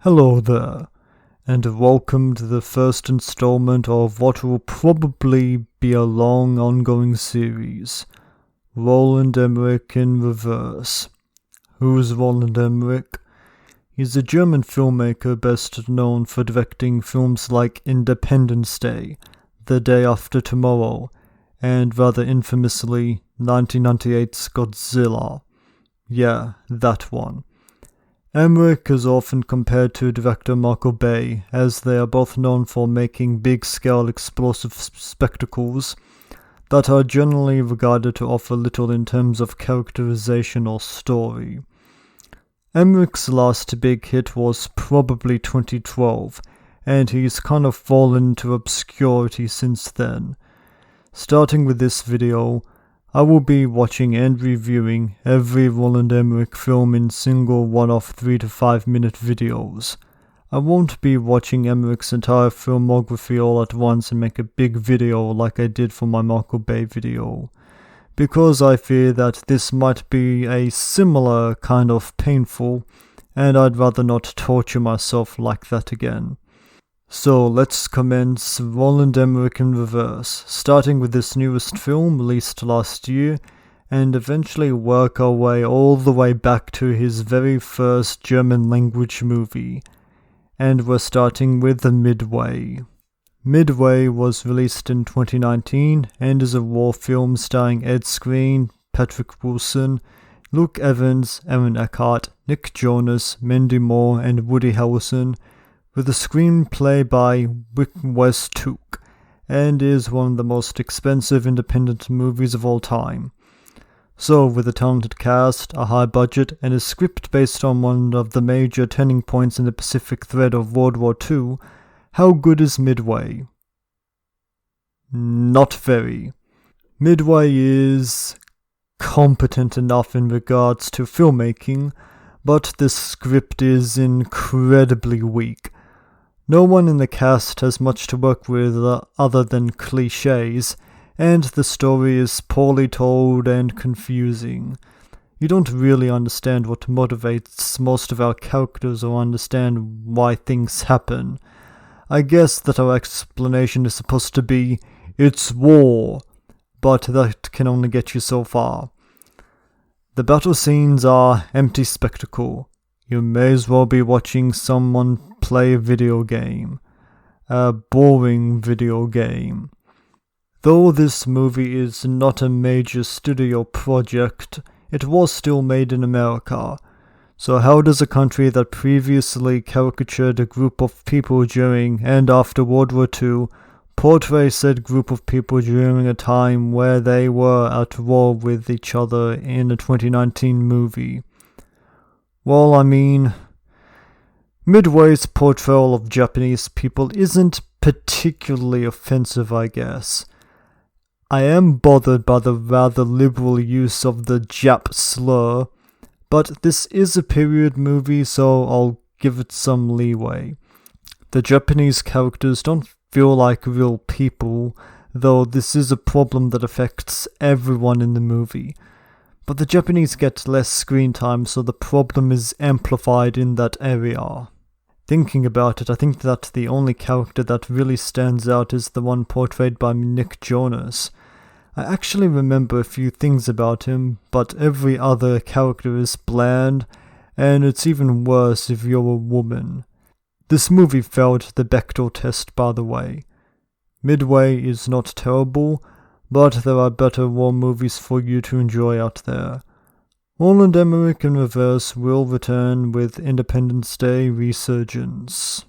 Hello there, and welcome to the first installment of what will probably be a long ongoing series, Roland Emmerich in Reverse. Who's Roland Emmerich? He's a German filmmaker best known for directing films like Independence Day, The Day After Tomorrow, and rather infamously 1998's Godzilla. Yeah, that one. Emmerich is often compared to director Michael Bay, as they are both known for making big-scale explosive spectacles that are generally regarded to offer little in terms of characterization or story. Emmerich's last big hit was probably 2012, and he's kind of fallen into obscurity since then. Starting with this video, I will be watching and reviewing every Roland Emmerich film in single one-off 3 to 5 minute videos. I won't be watching Emmerich's entire filmography all at once and make a big video like I did for my Michael Bay video, because I fear that this might be a similar kind of painful, and I'd rather not torture myself like that again. So let's commence Roland Emmerich in Reverse, starting with this newest film released last year, and eventually work our way all the way back to his very first German language movie. And we're starting with the Midway. Midway was released in 2019 and is a war film starring Ed Skrein, Patrick Wilson, Luke Evans, Aaron Eckhart, Nick Jonas, Mandy Moore, and Woody Harrelson, with a screenplay by Wes Took, and is one of the most expensive independent movies of all time. So, with a talented cast, a high budget, and a script based on one of the major turning points in the Pacific thread of World War II, how good is Midway? Not very. Midway is competent enough in regards to filmmaking, but the script is incredibly weak. No one in the cast has much to work with other than cliches, and the story is poorly told and confusing. You don't really understand what motivates most of our characters or understand why things happen. I guess that our explanation is supposed to be, it's war, but that can only get you so far. The battle scenes are empty spectacle. You may as well be watching someone play a video game. A boring video game. Though this movie is not a major studio project, it was still made in America. So how does a country that previously caricatured a group of people during and after World War II portray said group of people during a time where they were at war with each other in a 2019 movie? Well, I mean, Midway's portrayal of Japanese people isn't particularly offensive, I guess. I am bothered by the rather liberal use of the Jap slur, but this is a period movie, so I'll give it some leeway. The Japanese characters don't feel like real people, though this is a problem that affects everyone in the movie. But the Japanese get less screen time, so the problem is amplified in that area. Thinking about it, I think that the only character that really stands out is the one portrayed by Nick Jonas. I actually remember a few things about him, but every other character is bland, and it's even worse if you're a woman. This movie failed the Bechdel test, by the way. Midway is not terrible, but there are better war movies for you to enjoy out there. Roland Emmerich in Reverse will return with Independence Day Resurgence.